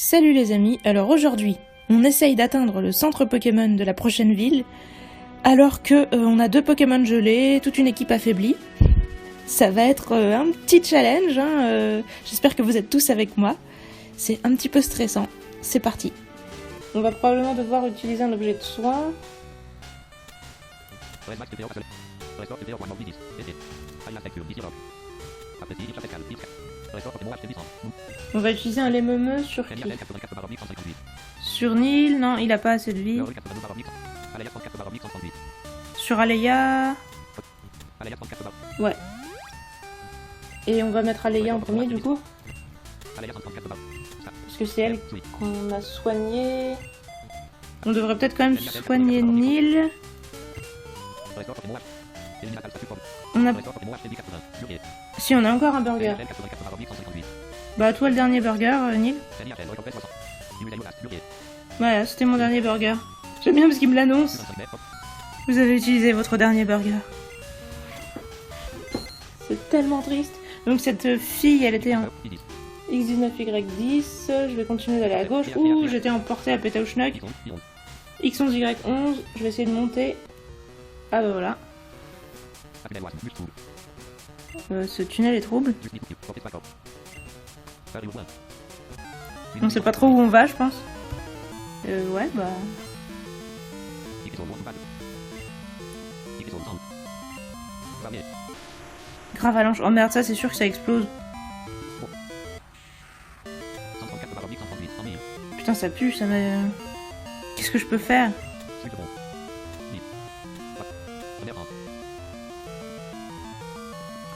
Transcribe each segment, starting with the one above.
Salut les amis, alors aujourd'hui, on essaye d'atteindre le centre Pokémon de la prochaine ville, alors que on a 2 Pokémon gelés, toute une équipe affaiblie. Ça va être un petit challenge, j'espère que vous êtes tous avec moi. C'est un petit peu stressant, c'est parti. On va probablement devoir utiliser un objet de soin. On va utiliser un Lememeux sur qui? Sur Nil, non, il a pas assez de vie. Sur Aleya... Ouais. Et on va mettre Aleya en premier du coup. Parce que c'est elle qu'on a soignée. On devrait peut-être quand même soigner Nil. On a... Si, on a encore un burger. Bah toi le dernier burger, Nil. Voilà, c'était mon dernier burger. J'aime bien parce qu'il me l'annonce. Vous avez utilisé votre dernier burger. C'est tellement triste. Donc cette fille, elle était en X19Y10. Je vais continuer d'aller à gauche. Ouh, j'étais emporté à Pétaouchnok. X11Y11. Je vais essayer de monter. Ah bah voilà. Ce tunnel est trouble. On sait pas trop où on va, je pense. Ouais, bah... Grave avalanche. Oh merde, ça c'est sûr que ça explose. Putain, ça pue, ça m'a... Qu'est-ce que je peux faire?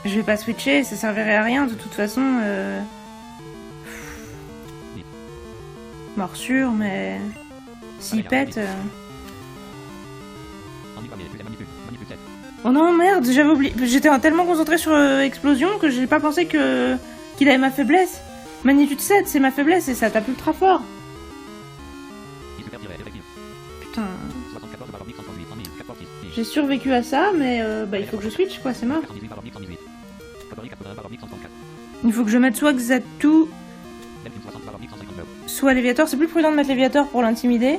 Je vais pas switcher, ça servirait à rien de toute façon. Morsure, mais... S'il pète... Oh non, merde, j'avais oublié. J'étais tellement concentrée sur explosion que j'ai pas pensé qu'il avait ma faiblesse. Magnitude 7, c'est ma faiblesse et ça tape ultra fort. Putain. J'ai survécu à ça, mais bah il faut que je switch quoi, c'est mort. Il faut que je mette soit Xatu, soit Léviator. C'est plus prudent de mettre Léviator pour l'intimider.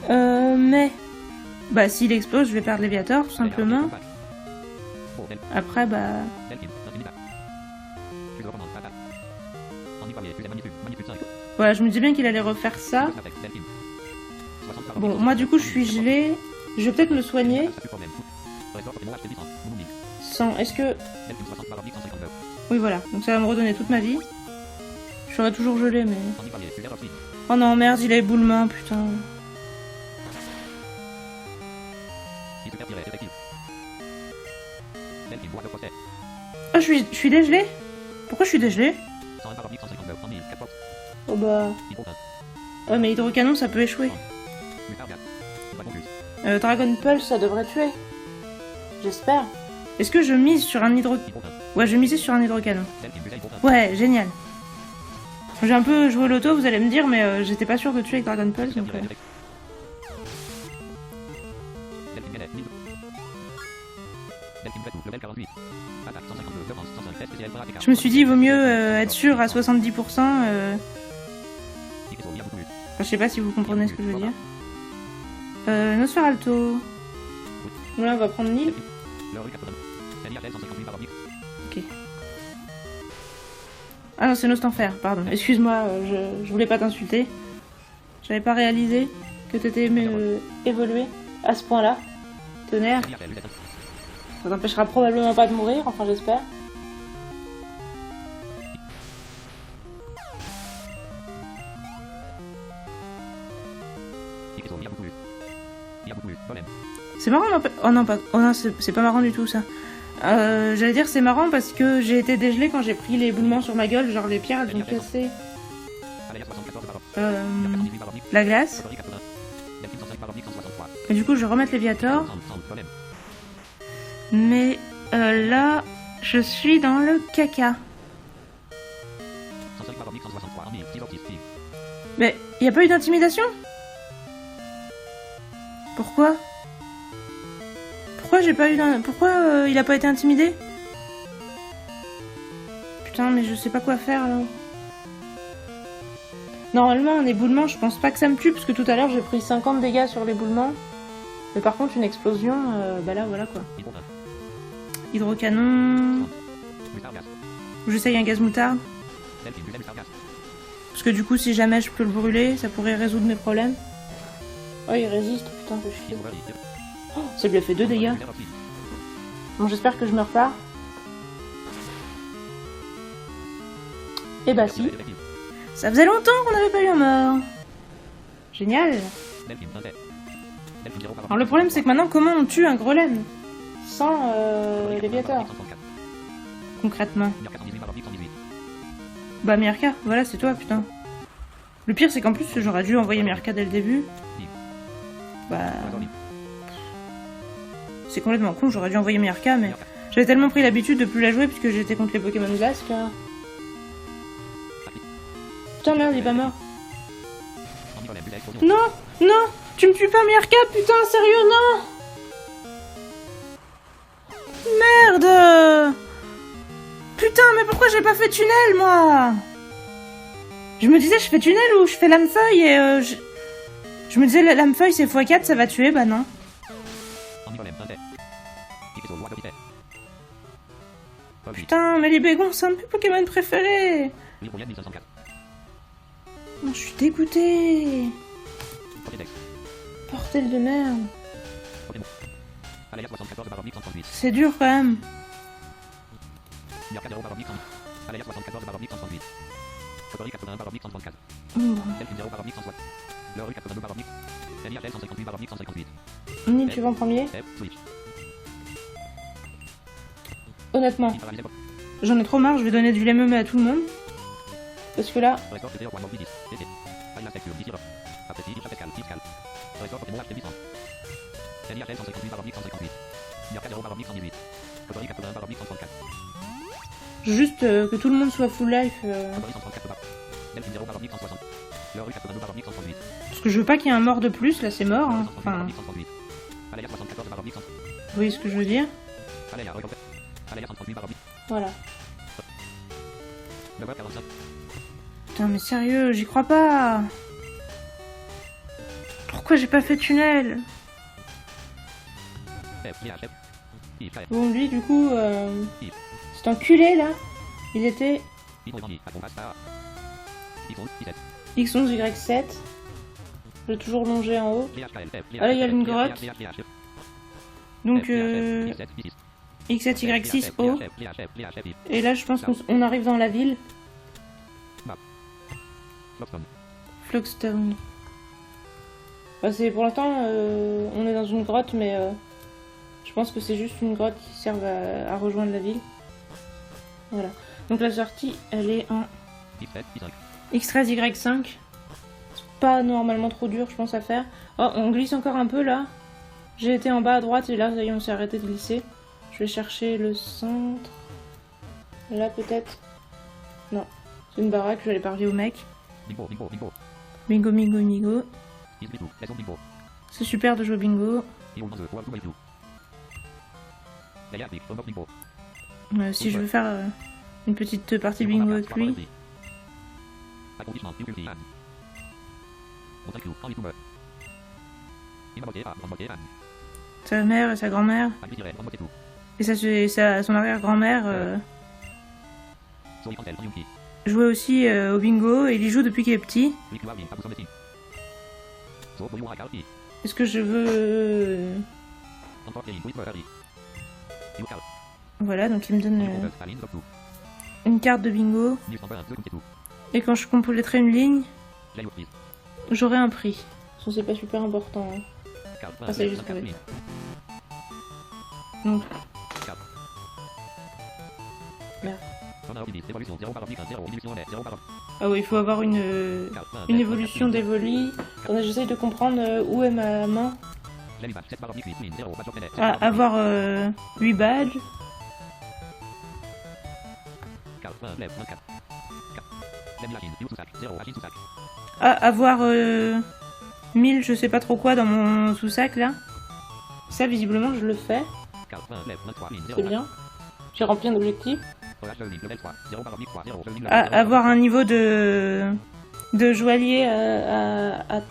Mais... Bah s'il explose, je vais perdre Léviator, tout simplement. Après, bah... Voilà, je me dis bien qu'il allait refaire ça. Bon, moi du coup je suis gelée. Je vais peut-être me soigner. Sans... Est-ce que... Oui voilà, donc ça va me redonner toute ma vie. Je serai toujours gelée mais... Oh non merde, il a éboulement, putain. Oh, je suis dégelée? Pourquoi je suis dégelée? Oh bah... Ouais mais hydrocanon ça peut échouer. Dragon Pulse ça devrait tuer. J'espère. Est-ce que je mise sur un hydrocanon? Ouais, je vais miser sur un hydrocanon. Ouais, génial. J'ai un peu joué l'auto, vous allez me dire, mais j'étais pas sûre de tuer avec Dragon Pulse, donc... Je me suis dit, il vaut mieux être sûr à 70%. Enfin, je sais pas si vous comprenez ce que je veux dire. Nosferalto. Là, on va prendre Nil. Ok. Ah non, c'est Nostanfer, pardon. Excuse-moi, je voulais pas t'insulter. J'avais pas réalisé que t'étais évolué à ce point-là. Tonnerre. Ça t'empêchera probablement pas de mourir, enfin j'espère. C'est marrant, non? Oh non, pas... oh non, c'est pas marrant du tout ça. J'allais dire c'est marrant parce que j'ai été dégelée quand j'ai pris les éboulements sur ma gueule, genre les pierres elles ont cassé la glace. Et du coup je vais remettre Léviator. Mais là, je suis dans le caca. Mais il n'y a pas eu d'intimidation? Pourquoi? Pourquoi j'ai pas eu Pourquoi il a pas été intimidé? Putain, mais je sais pas quoi faire alors. Normalement, un éboulement, je pense pas que ça me tue, parce que tout à l'heure, j'ai pris 50 dégâts sur l'éboulement. Mais par contre, une explosion, bah là, voilà quoi. Hydrocanon... J'essaye un gaz moutarde. Parce que du coup, si jamais je peux le brûler, ça pourrait résoudre mes problèmes. Oh, il résiste, putain, je chier. Oh, ça lui a fait 2 dégâts. Bon, j'espère que je meurs pas. Eh bah si. Ça faisait longtemps qu'on n'avait pas eu un mort. Génial. Alors le problème, c'est que maintenant, comment on tue un Grelem sans Léviator, concrètement? Bah Mirka, voilà, c'est toi, putain. Le pire, c'est qu'en plus, j'aurais dû envoyer Mirka dès le début. Bah... C'est complètement con, j'aurais dû envoyer Mirka, mais... J'avais tellement pris l'habitude de plus la jouer puisque j'étais contre les Pokémon glace que... Putain, merde, il est pas mort. Non, non, tu me tues pas, Mirka, putain, sérieux, non. Merde. Putain, mais pourquoi j'ai pas fait tunnel, moi? Je me disais, je fais tunnel ou je fais lame-feuille et je me disais, la lame-feuille c'est x4, ça va tuer, bah non. Putain, mais les bégons, c'est un de mes Pokémon préférés. Oh, je suis dégoûtée. Bordel de merde. C'est dur quand même. Nil, tu vas en premier? Honnêtement, j'en ai trop marre, je vais donner du lait à tout le monde. Parce que là... Juste que tout le monde soit full life. Parce que je veux pas qu'il y ait un mort de plus, là c'est mort. Hein. Enfin... Vous voyez ce que je veux dire? Voilà. Putain mais sérieux, j'y crois pas. Pourquoi j'ai pas fait tunnel? Bon lui du coup, cet enculé là, il était X11, Y7. J'ai toujours longé en haut. Ah là il y a une grotte. Donc X7, Y6, haut. Et là je pense qu'on arrive dans la ville. Flockstone. Bah, c'est pour l'instant, on est dans une grotte, mais je pense que c'est juste une grotte qui sert à rejoindre la ville. Voilà. Donc la sortie, elle est en X13, Y5. C'est pas normalement trop dur, je pense, à faire. Oh, on glisse encore un peu là. J'ai été en bas à droite et là, ça y est, on s'est arrêté de glisser. Je vais chercher le centre. Là, peut-être. Non, c'est une baraque, je vais aller parler au mec. Bingo, bingo, bingo. C'est super de jouer au bingo. Si je veux faire une petite partie de bingo avec lui. Sa mère et sa grand-mère. Et son arrière-grand-mère jouait aussi au bingo et il y joue depuis qu'il est petit. Est-ce que je veux... Voilà, donc il me donne une carte de bingo. Et quand je compléterai une ligne, j'aurai un prix. Ça c'est pas super important. Hein. Ah, ça y est, j'ai trouvé. Donc... Merde. Ah oui, il faut avoir une évolution d'Evoli. Attendez, j'essaye de comprendre où est ma main. Ah, avoir 8 badges. Ah, avoir 1000 je sais pas trop quoi dans mon sous-sac là. Ça visiblement je le fais. C'est bien. J'ai rempli un objectif. Ah, avoir un niveau de de joaillier à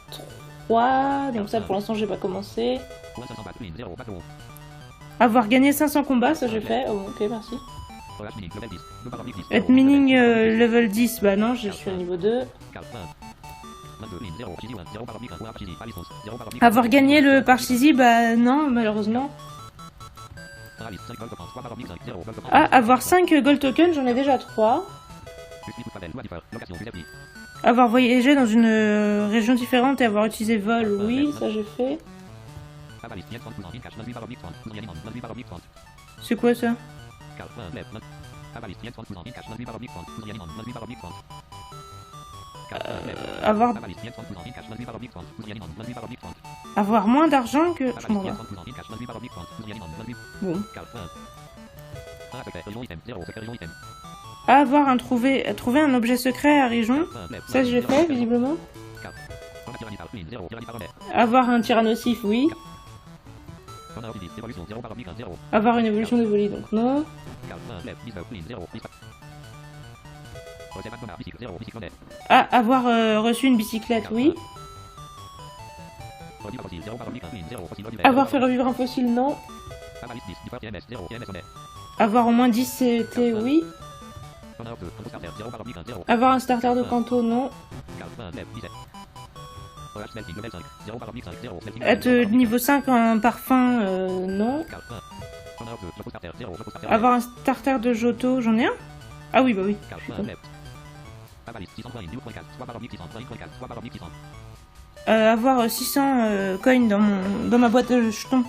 3. Donc ça, pour l'instant, j'ai pas commencé. Avoir gagné 500 combats, ça j'ai fait. Oh, ok, merci. Être mining level 10, bah non, je suis au niveau 2. Avoir gagné le Parcheesi, bah non, malheureusement. Ah, avoir 5 gold tokens, j'en ai déjà 3. Avoir voyagé dans une région différente et avoir utilisé vol, oui, ça j'ai fait. C'est quoi ça? Avoir moins d'argent que... Je m'en vais. Bon. Avoir trouvé un objet secret à Rijon. Ça je l'ai fait visiblement. Avoir un tyrannosif, oui. Avoir une évolution de Voli, donc non. Ah, avoir reçu une bicyclette, oui. Avoir fait revivre un fossile, non. Avoir au moins 10 CET, oui. Avoir un starter de Kanto, non. Être niveau 5 en parfum, non. Avoir un starter de Johto, j'en ai un. Ah oui, bah oui. Avoir 600 coins dans ma boîte de jetons.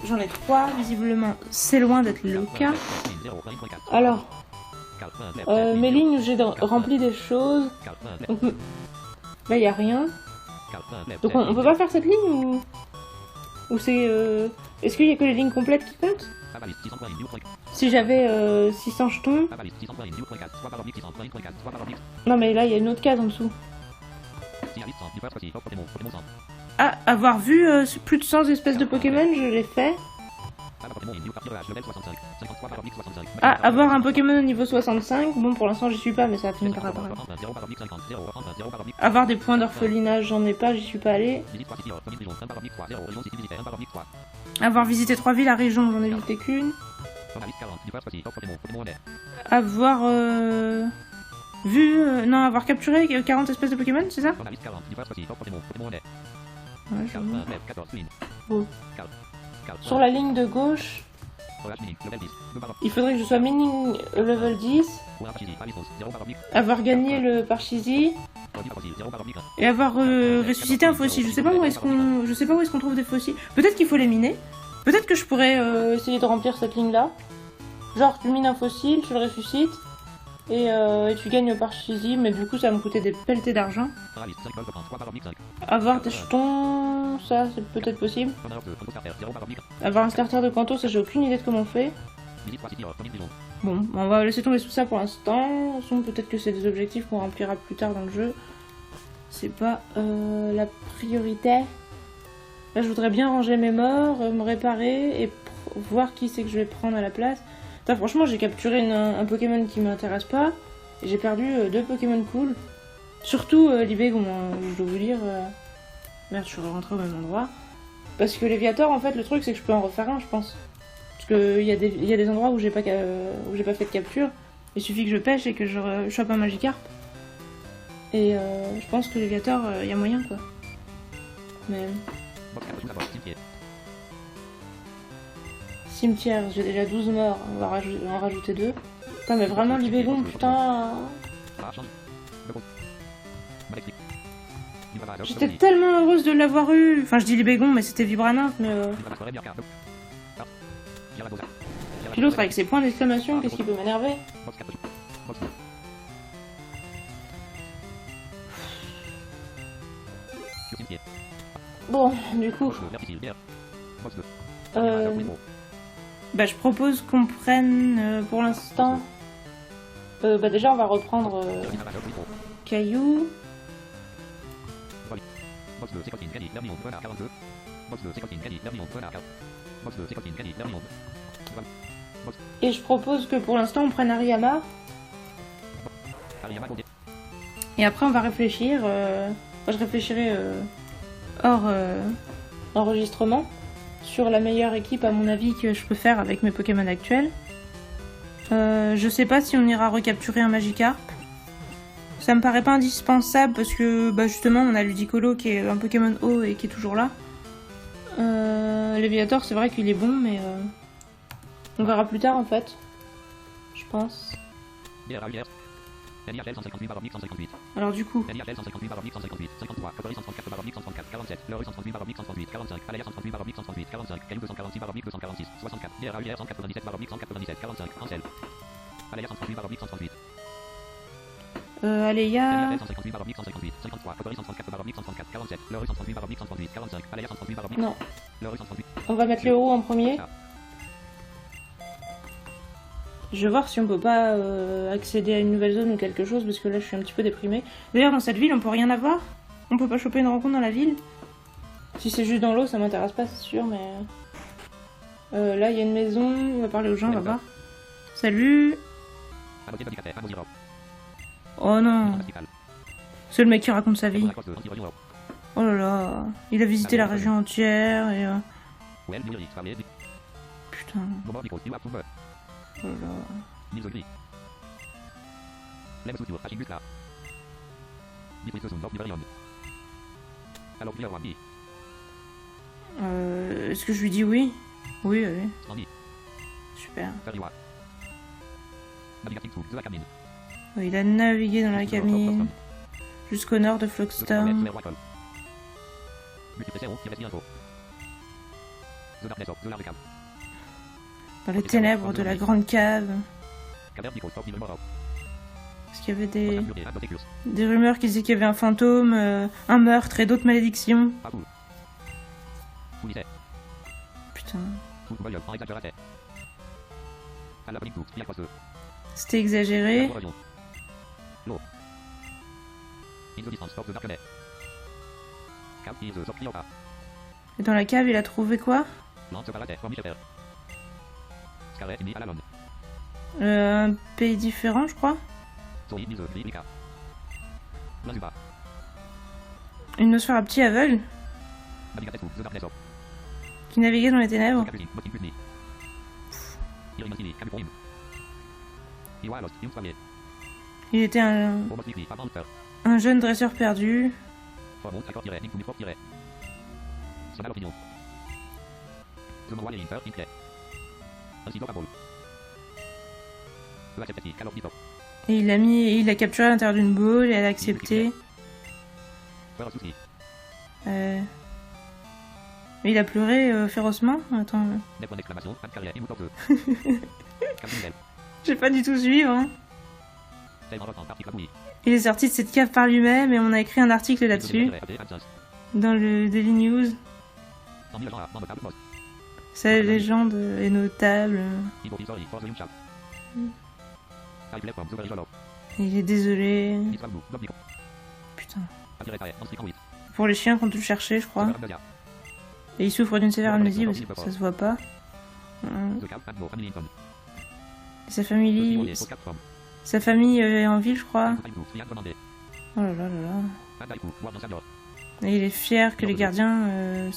J'en ai 3, visiblement. C'est loin d'être le cas. Alors, mes lignes où j'ai rempli des choses. Donc, là, il n'y a rien. Donc, on peut pas faire cette ligne ou c'est... Est-ce qu'il y a que les lignes complètes qui comptent? Si j'avais 600 jetons... Non, mais là, il y a une autre case en dessous. Ah, avoir vu plus de 100 espèces de Pokémon, je l'ai fait. Ah, avoir un Pokémon au niveau 65. Bon, pour l'instant, j'y suis pas, mais ça va finir par apparaître. Avoir des points d'orphelinage, j'en ai pas, j'y suis pas allé. Avoir visité 3 villes à Rijon, j'en ai visité qu'une. Avoir vu... non, avoir capturé 40 espèces de Pokémon, c'est ça? Ouais, bon. Sur la ligne de gauche, il faudrait que je sois mining level 10, avoir gagné le Parcheesi et avoir ressuscité un fossile. Je sais pas où est-ce qu'on trouve des fossiles. Peut-être qu'il faut les miner. Peut-être que je pourrais essayer de remplir cette ligne-là. Genre, tu mines un fossile, tu le ressuscites et tu gagnes le Parcheesi, mais du coup ça va me coûter des pelletés d'argent. Avoir des jetons, ça c'est peut-être possible. Avoir un starter de Kanto, ça j'ai aucune idée de comment on fait. Bon, on va laisser tomber tout ça pour l'instant. Peut-être que c'est des objectifs qu'on remplira plus tard dans le jeu. C'est pas la priorité. Là je voudrais bien ranger mes morts, me réparer et voir qui c'est que je vais prendre à la place. Putain, franchement j'ai capturé un Pokémon qui m'intéresse pas. Et j'ai perdu 2 Pokémon cool. Surtout Libégon, hein, je dois vous dire. Merde, je suis rentrée au même endroit. Parce que Léviator, en fait, le truc c'est que je peux en refaire un, je pense. Parce qu'il y a des endroits où j'ai pas fait de capture. Il suffit que je pêche et que je chope un Magikarp. Et je pense que Léviator, il y a moyen quoi. Mais... Cimetière, j'ai déjà 12 morts, on va en rajouter 2. Putain, mais vraiment Libégon, putain. J'étais tellement heureuse de l'avoir eu. Enfin, je dis Libégon, mais c'était Vibranint, mais... Puis l'autre avec ses points d'exclamation, qu'est-ce qui peut m'énerver? Bon, du coup... Bah, je propose qu'on prenne, pour l'instant... bah déjà, on va reprendre... Caillou... Et je propose que pour l'instant on prenne Hariyama. Et après, on va réfléchir. Je réfléchirai hors enregistrement sur la meilleure équipe, à mon avis, que je peux faire avec mes Pokémon actuels. Je sais pas si on ira recapturer un Magikarp. Ça me paraît pas indispensable parce que justement on a Ludicolo qui est un Pokémon haut et qui est toujours là. Léviator, c'est vrai qu'il est bon, mais on verra plus tard en fait. Je pense. Alors du coup. Aléa. Non. On va mettre les héros en premier. Je vais voir si on peut pas accéder à une nouvelle zone ou quelque chose, parce que là je suis un petit peu déprimée. D'ailleurs dans cette ville on peut rien avoir. On peut pas choper une rencontre dans la ville. Si c'est juste dans l'eau ça m'intéresse pas, c'est sûr, mais... là il y a une maison, on va parler aux gens, on va voir. Salut. Oh non. C'est le mec qui raconte sa vie. Oh là là. Il a visité la région entière et... Putain. Oh là là. Est-ce que je lui dis oui? Oui, allez. Super. Il a navigué dans la cabine jusqu'au nord de Flockstone. Dans les ténèbres de la grande cave. Parce qu'il y avait des rumeurs qui disaient qu'il y avait un fantôme, un meurtre et d'autres malédictions. Putain. C'était exagéré. Et dans la cave, il a trouvé quoi? Un pays différent, je crois. Une nosphère à petit aveugle qui naviguait dans les ténèbres. Il était un jeune dresseur perdu. Et il l'a capturé à l'intérieur d'une boule et elle a accepté. Mais il a pleuré férocement. Attends. J'ai pas du tout suivi, hein. Il est sorti de cette cave par lui-même et on a écrit un article là-dessus. Dans le Daily News. Sa légende est notable. Il est désolé. Putain. Pour les chiens qu'on tout cherché, je crois. Et il souffre d'une sévère amnésie parce que ça se voit pas. Sa famille est en ville, je crois. Oh là là là là. Et il est fier que les gardiens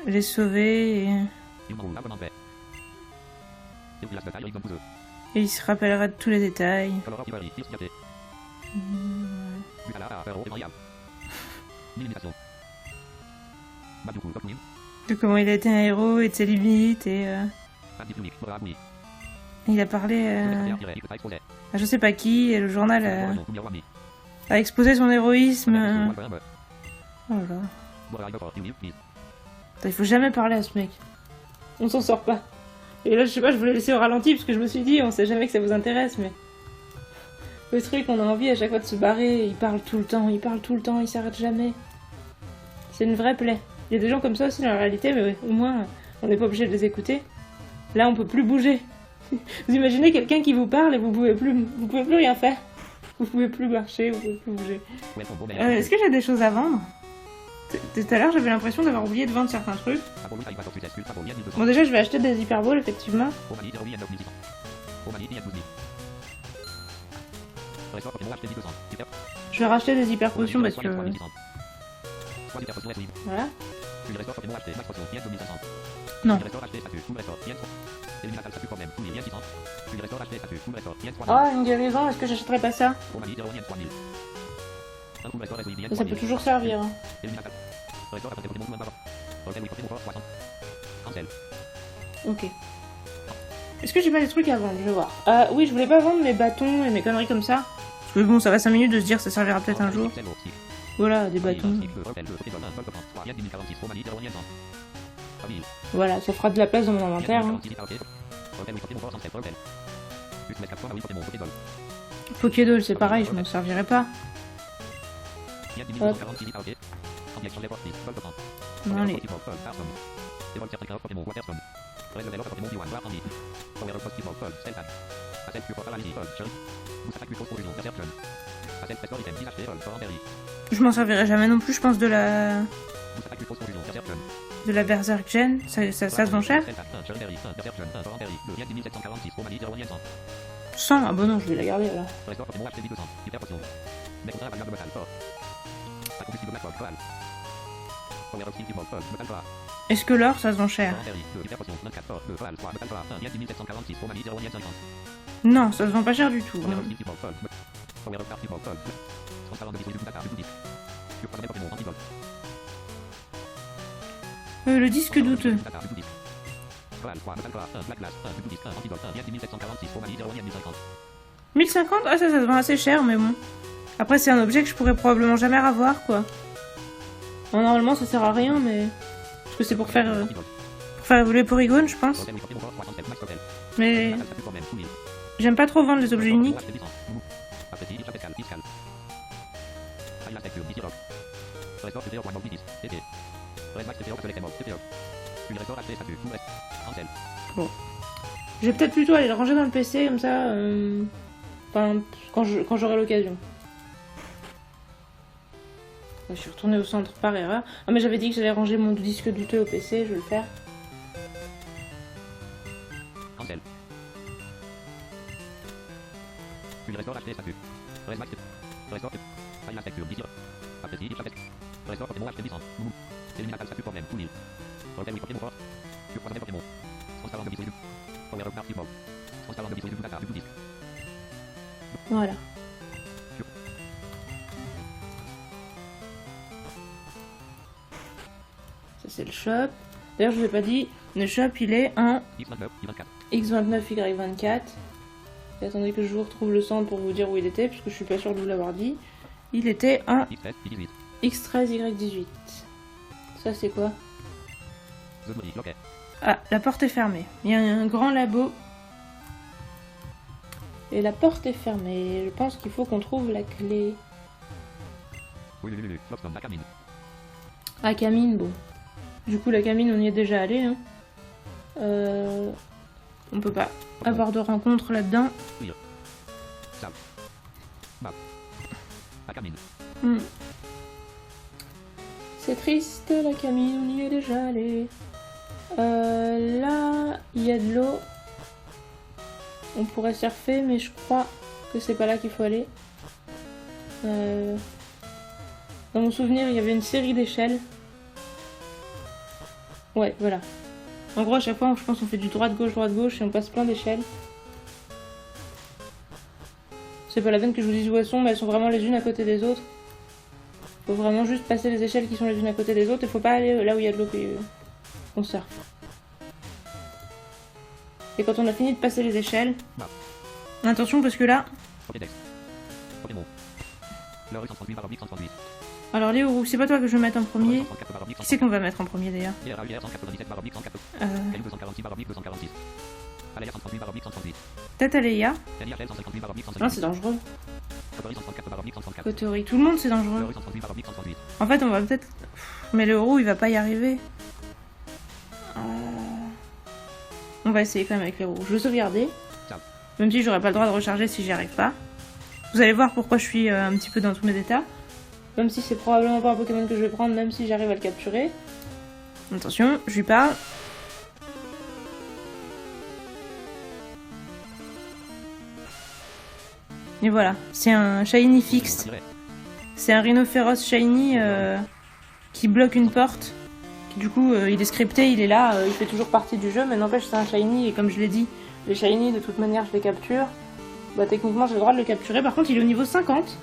les sauvés. Et il se rappellera de tous les détails. De comment il a été un héros et de ses limites et il a parlé à je sais pas qui et le journal a exposé son héroïsme. Oh là là. Putain, il faut jamais parler à ce mec. On s'en sort pas. Et là je sais pas, je voulais laisser au ralenti parce que je me suis dit on sait jamais que ça vous intéresse, mais le truc on a envie à chaque fois de se barrer. Il parle tout le temps, il s'arrête jamais. C'est une vraie plaie. Il y a des gens comme ça aussi dans la réalité, mais au moins on n'est pas obligé de les écouter. Là on peut plus bouger. Vous imaginez quelqu'un qui vous parle et vous pouvez plus rien faire. Vous pouvez plus marcher, vous pouvez plus bouger. Est-ce que j'ai des choses à vendre? Tout à l'heure j'avais l'impression d'avoir oublié de vendre certains trucs. Bon déjà je vais acheter des hyperballs effectivement. Je vais racheter des hyper potions parce que... Voilà. Non. Ah, une guérison, est-ce que j'achèterais pas ça? Ça peut toujours servir. Hein. Ok. Est-ce que j'ai pas des trucs à vendre? Je vais voir. Oui, je voulais pas vendre mes bâtons et mes conneries comme ça. Parce que bon, ça va 5 minutes de se dire ça servira peut-être un jour. Voilà, des bâtons. Voilà, ça fera de la place dans mon inventaire. Hein. Pokédoll, c'est pareil, je m'en servirai pas. Hop. Non, allez. Je m'en servirai jamais non plus, je pense, de la Berserk Gen. Ça se vend cher. 100, ah bon non, je vais la garder là. Est-ce que l'or, ça se vend cher? Non, ça se vend pas cher du tout. Le disque douteux. 1050? Ah ça se vend assez cher, mais bon. Après c'est un objet que je pourrais probablement jamais avoir, quoi. Bon, normalement ça sert à rien, mais... Parce que c'est pour faire évoluer Porygon, je pense. Mais... J'aime pas trop vendre les objets uniques. Bon. Je vais peut-être plutôt aller le ranger dans le PC, comme ça... Enfin, quand j'aurai l'occasion. Je suis retournée au centre par erreur. Ah mais j'avais dit que j'allais ranger mon disque douteux au PC, je vais le faire. Voilà. Ça c'est le shop. D'ailleurs je vous ai pas dit, le shop il est en X29, Y24. Et attendez que je vous retrouve le centre pour vous dire où il était, puisque je suis pas sûre de vous l'avoir dit. Il était en X13, Y18. Ça c'est quoi? Ah, la porte est fermée. Il y a un grand labo. Et la porte est fermée. Je pense qu'il faut qu'on trouve la clé. Ah, Camine, bon. Du coup, la Camine, on y est déjà allé. Hein. On peut pas avoir de rencontre là-dedans. C'est triste, la Camine, on y est déjà allé. Là, il y a de l'eau. On pourrait surfer, mais je crois que c'est pas là qu'il faut aller. Dans mon souvenir, il y avait une série d'échelles. Ouais, voilà. En gros, à chaque fois, je pense qu'on fait du droite-gauche et on passe plein d'échelles. C'est pas la peine que je vous dise où elles sont, mais elles sont vraiment les unes à côté des autres. Faut vraiment juste passer les échelles qui sont les unes à côté des autres et faut pas aller là où il y a de l'eau qu'on surfe. Et quand on a fini de passer les échelles... Attention parce que là... Alors Léo, c'est pas toi que je vais mettre en premier. Qui c'est qu'on va mettre en premier d'ailleurs? Peut-être Aléa. Non, c'est dangereux. Kotori, tout le monde c'est dangereux. En fait on va peut-être... Mais le héros il va pas y arriver. On va essayer quand même avec les roues. Je vais sauvegarder. Même si j'aurais pas le droit de recharger si j'y arrive pas. Vous allez voir pourquoi je suis un petit peu dans tous mes états. Même si c'est probablement pas un Pokémon que je vais prendre, même si j'arrive à le capturer. Attention, je lui parle. Et voilà, c'est un shiny fixe. C'est un rhinophéros shiny qui bloque une porte. Du coup, il est scripté, il est là, il fait toujours partie du jeu, mais n'empêche, c'est un shiny, et comme je l'ai dit, les shiny, de toute manière, je les capture. Bah, techniquement, j'ai le droit de le capturer. Par contre, il est au niveau 50.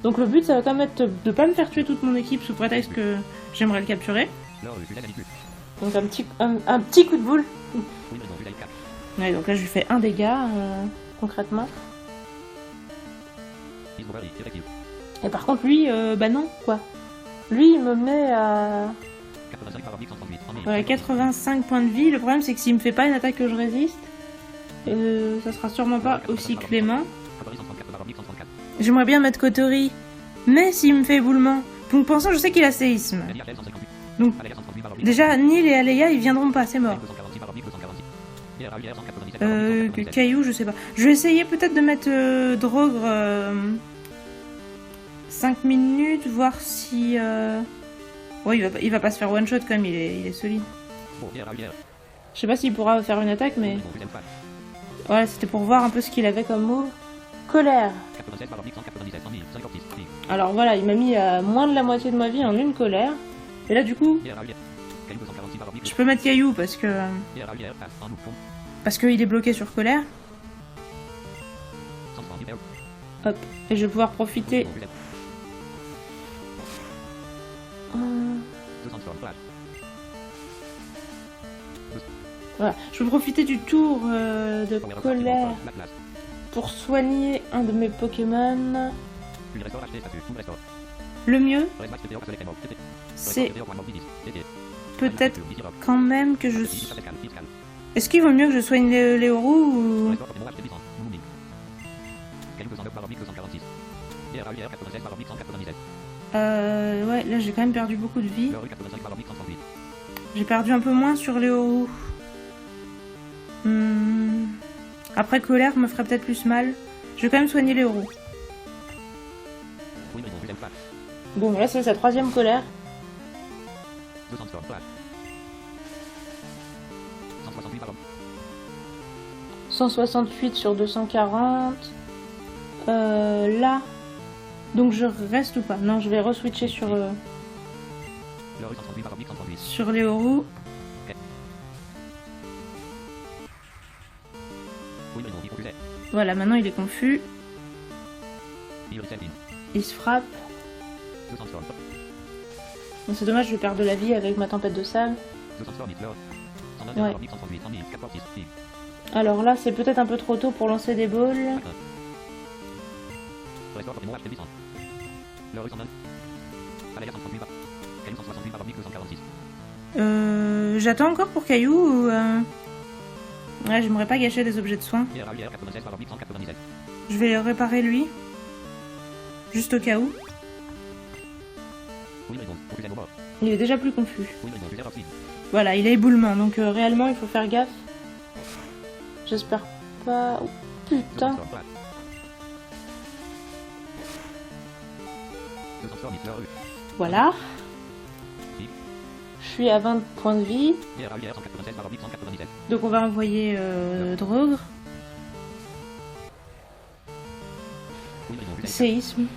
Donc, le but, ça va quand même être de pas me faire tuer toute mon équipe sous prétexte que j'aimerais le capturer. Donc, un petit coup de boule. Ouais, donc là, je lui fais un dégât, concrètement. Et par contre, lui, bah non, quoi. Lui, il me met à... Ouais, 85 points de vie. Le problème, c'est que s'il me fait pas une attaque que je résiste, ça sera sûrement pas aussi clément. J'aimerais bien mettre Kotori, mais s'il me fait éboulement... Donc, pensant, je sais qu'il a séisme. Donc, déjà, Neil et Aleia, ils viendront pas, c'est mort. Caillou, je sais pas. Je vais essayer peut-être de mettre Drogre 5 minutes, voir si... Ouais, il va pas se faire one shot quand même, il est solide. Je sais pas s'il pourra faire une attaque, mais... Voilà, c'était pour voir un peu ce qu'il avait comme move. Colère. Alors voilà, il m'a mis à moins de la moitié de ma vie en une colère. Et là, du coup... Je peux mettre Caillou parce que... Parce qu'il est bloqué sur colère. Hop. Et je vais pouvoir profiter... Voilà, je peux profiter du tour de colère pour soigner un de mes Pokémon. Le mieux, c'est peut-être quand même que je... Est-ce qu'il vaut mieux que je soigne les Oroux ou... Ouais, là j'ai quand même perdu beaucoup de vie. J'ai perdu un peu moins sur les Oroux. Après, colère me ferait peut-être plus mal. Je vais quand même soigner les Oroux. Bon, là c'est sa troisième colère. 168 sur 240. Là. Donc je reste ou pas? Non, je vais re-switcher sur les Oroux. Voilà, maintenant il est confus. Il se frappe. Bon, c'est dommage, je vais perdre de la vie avec ma tempête de sable. Ouais. Alors là, c'est peut-être un peu trop tôt pour lancer des balls. J'attends encore pour Caillou ou... Ouais, j'aimerais pas gâcher des objets de soins. Je vais le réparer lui. Juste au cas où. Il est déjà plus confus. Voilà, il a éboulement, donc réellement il faut faire gaffe. J'espère pas... Oh, putain. Voilà. Je suis à 20 points de vie. Donc on va envoyer Drogre. Séisme.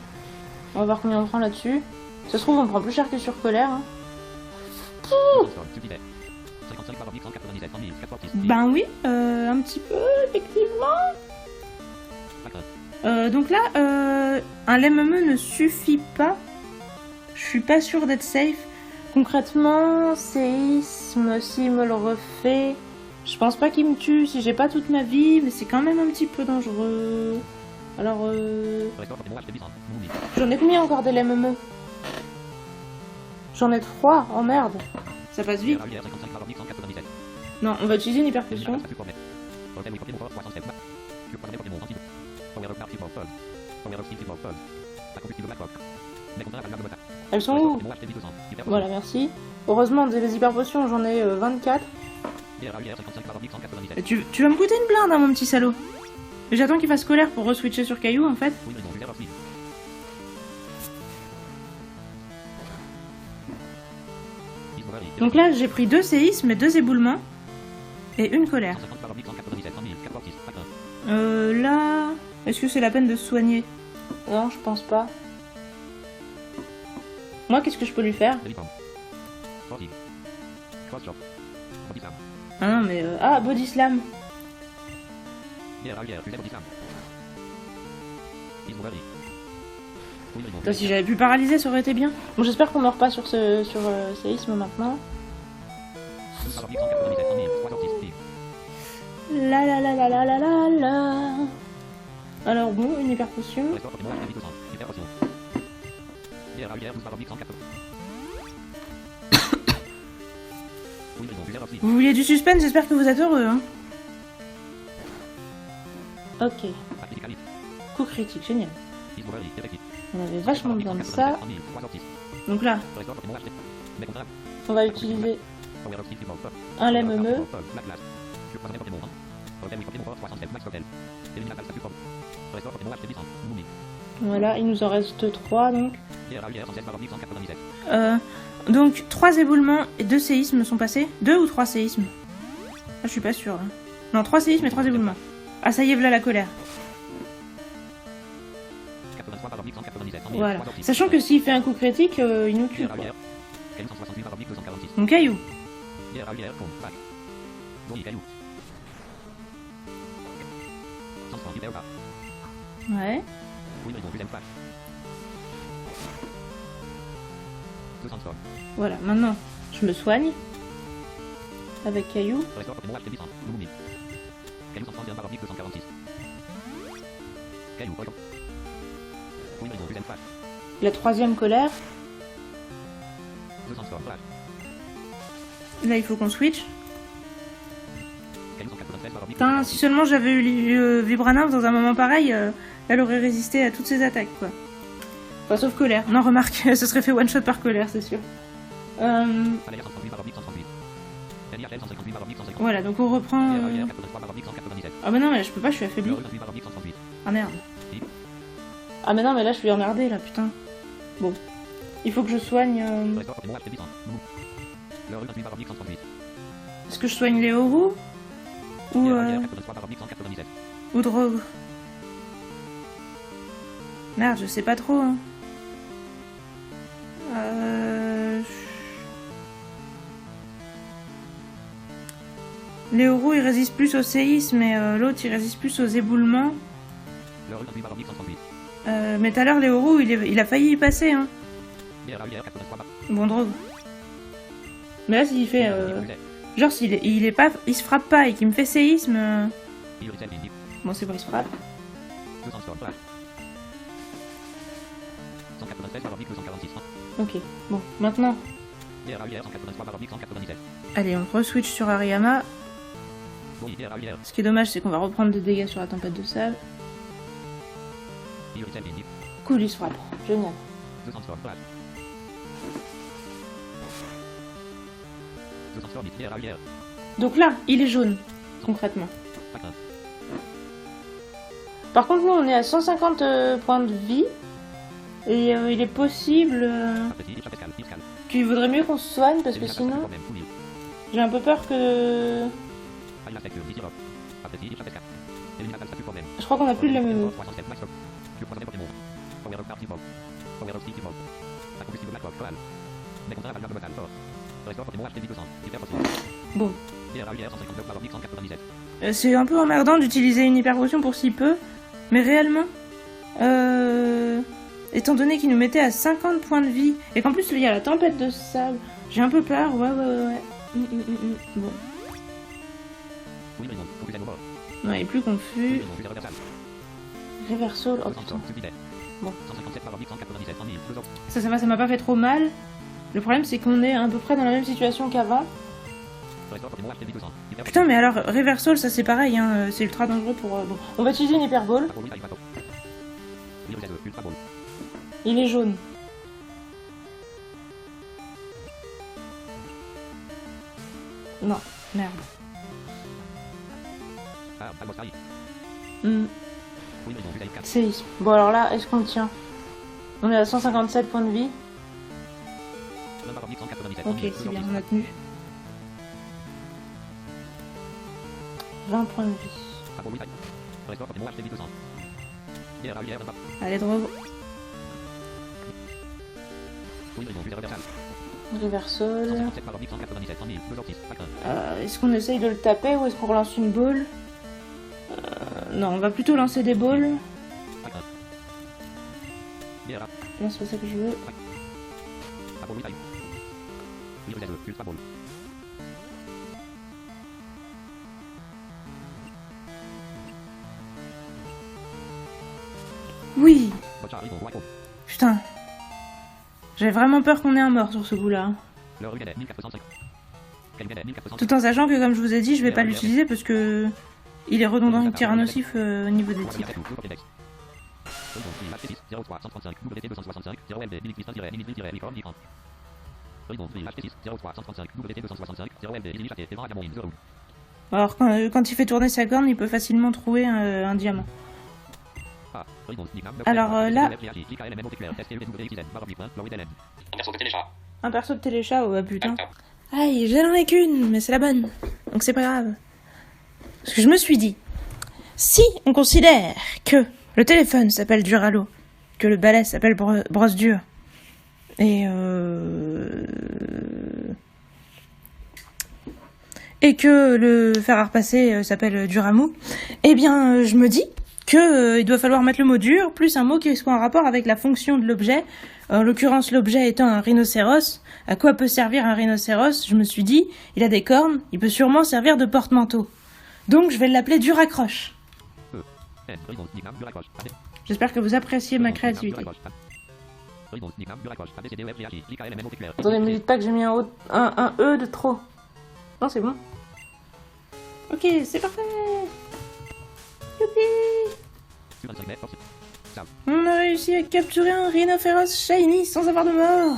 On va voir combien on prend là-dessus. Ça se trouve on prend plus cher que sur colère. Hein. Ben oui, un petit peu, effectivement. Donc là, un LMME ne suffit pas. Je suis pas sûre d'être safe. Concrètement, séisme, s'il me le refait, je pense pas qu'il me tue si j'ai pas toute ma vie, mais c'est quand même un petit peu dangereux. Alors, j'en ai combien encore des LMME? J'en ai 3, oh merde. Ça passe vite. Non, on va utiliser une hypercussion. Elles sont où? Voilà, merci. Heureusement, des hyper potions, j'en ai 24. Tu vas me coûter une blinde, hein, mon petit salaud. J'attends qu'il fasse colère pour re-switcher sur Caillou, en fait. Donc là, j'ai pris 2 séismes, 2 éboulements et une colère. Là... Est-ce que c'est la peine de se soigner? Non, je pense pas. Moi, qu'est-ce que je peux lui faire? Ah non, mais... Ah, Body Slam. Putain, si j'avais pu paralyser, ça aurait été bien. Bon, j'espère qu'on meurt pas sur séisme maintenant. La la la la la la la la. Alors bon, une hyper potion. Vous vouliez du suspense, j'espère que vous êtes heureux, hein. Ok. Coup critique, génial. On avait vachement besoin de ça. Donc là, on va utiliser un lait meumeux. Voilà, il nous en reste 3 donc. Donc 3 éboulements et 2 séismes sont passés. 2 ou 3 séismes? Ah, je suis pas sûre. Hein. Non, 3 séismes et 3 éboulements. Ah, ça y est, voilà la colère. Voilà. Sachant que s'il fait un coup critique, il nous tue. Quoi. Mon caillou. Ouais. Voilà, maintenant, je me soigne. Avec caillou. La 3e colère. Là, il faut qu'on switch. Putain, si seulement j'avais eu Vibranum dans un moment pareil, elle aurait résisté à toutes ses attaques, quoi. Enfin, sauf colère. Non, remarque, ce serait fait one shot par colère, c'est sûr. Voilà, donc on reprend... Ah bah non, mais là, je peux pas, je suis affaibli. Ah merde. Ah mais non, mais là, je suis emmerdée, là, putain. Bon. Il faut que je soigne... Est-ce que je soigne les Horus? Ou Drogue? Merde, je sais pas trop, hein. Les Horus, ils résistent plus au séisme, mais l'autre, il résiste plus aux éboulements. Mais tout à l'heure, les Horus, il a failli y passer, hein. Bon, Drogue. Mais là, s'il fait... Genre, il se frappe pas et qu'il me fait séisme... Bon, c'est bon, il se frappe. Ok, bon, maintenant... Allez, on re-switch sur Hariyama. Ce qui est dommage, c'est qu'on va reprendre des dégâts sur la tempête de sable. Cool, il se frappe. Génial. Donc là, il est jaune, concrètement. Par contre, nous, on est à 150 points de vie. Et il est possible qu'il vaudrait mieux qu'on se soigne, parce que sinon... J'ai un peu peur que... Je crois qu'on a plus le même... Bon. C'est un peu emmerdant d'utiliser une hyper potion pour si peu, mais réellement, étant donné qu'il nous mettait à 50 points de vie, et qu'en plus il y a la tempête de sable, j'ai un peu peur, ouais. Bon. Ouais, il est plus confus. Reversal, oh putain. Bon. Ça m'a pas fait trop mal. Le problème c'est qu'on est à peu près dans la même situation qu'avant. Putain, mais alors, Reversal, ça c'est pareil, hein, c'est ultra dangereux pour... Bon. On va utiliser une Hyper Ball. Il est jaune. Non, merde. Séisme. Bon alors là, est-ce qu'on le tient? On est à 157 points de vie. Ok, c'est bien, on a tenu. 20 points de vie. Allez, droit. Reversal. Est-ce qu'on essaye de le taper ou est-ce qu'on relance une boule? Non, on va plutôt lancer des balles. Non, c'est pas ça que je veux. Oui. Putain. J'ai vraiment peur qu'on ait un mort sur ce coup-là. Tout en sachant que, comme je vous ai dit, je vais pas l'utiliser parce que il est redondant et tyrannosif au niveau des types. Alors quand il fait tourner sa corne, il peut facilement trouver un diamant. Alors là... Un perso de téléchat, oh bah putain. Aïe, j'en ai qu'une, mais c'est la bonne. Donc c'est pas grave. Parce que je me suis dit, si on considère que le téléphone s'appelle Duralo, que le balai s'appelle Brosse Dure, et que le fer à repasser s'appelle Duramou, eh bien je me dis que il doit falloir mettre le mot dur plus un mot qui soit en rapport avec la fonction de l'objet. En l'occurrence, l'objet étant un rhinocéros. À quoi peut servir un rhinocéros? Je me suis dit, il a des cornes, il peut sûrement servir de porte-manteau. Donc je vais l'appeler Duracroche. J'espère que vous appréciez ma créativité. Attendez, me dites pas que j'ai mis un E de trop. Non, c'est bon. Ok, c'est parfait. Youpi! On a réussi à capturer un rhinophéros shiny sans avoir de mort.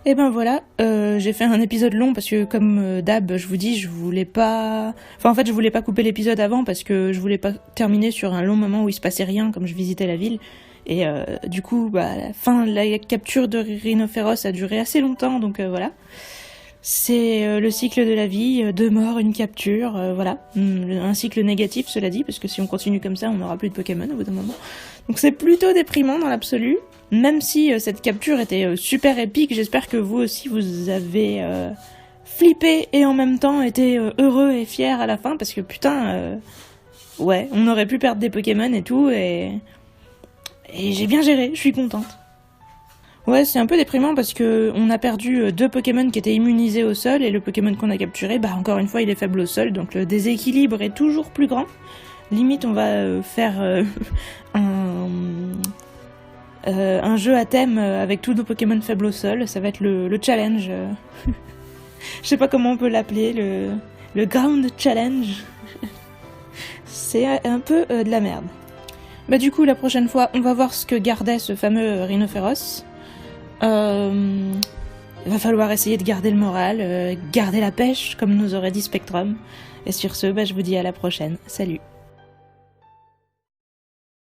Et ben voilà, j'ai fait un épisode long parce que comme d'hab, je vous dis, je voulais pas... Enfin en fait, je voulais pas couper l'épisode avant parce que je voulais pas terminer sur un long moment où il se passait rien, comme je visitais la ville. Et du coup, bah, à la fin, la capture de rhinophéros a duré assez longtemps, donc voilà. C'est le cycle de la vie, 2 morts, une capture, voilà. Un cycle négatif, cela dit, parce que si on continue comme ça, on n'aura plus de Pokémon au bout d'un moment. Donc c'est plutôt déprimant dans l'absolu. Même si cette capture était super épique, j'espère que vous aussi vous avez flippé et en même temps été heureux et fier à la fin, parce que putain, ouais, on aurait pu perdre des Pokémon et tout, et j'ai bien géré, je suis contente. Ouais, c'est un peu déprimant parce que on a perdu 2 Pokémon qui étaient immunisés au sol et le Pokémon qu'on a capturé, bah encore une fois il est faible au sol, donc le déséquilibre est toujours plus grand. Limite on va faire un jeu à thème avec tous nos Pokémon faibles au sol, ça va être le challenge. Je sais pas comment on peut l'appeler, le Ground Challenge. C'est un peu de la merde. Bah du coup la prochaine fois on va voir ce que gardait ce fameux rhinophéros. Va falloir essayer de garder le moral, garder la pêche, comme nous aurait dit Spectrum. Et sur ce, bah, je vous dis à la prochaine. Salut!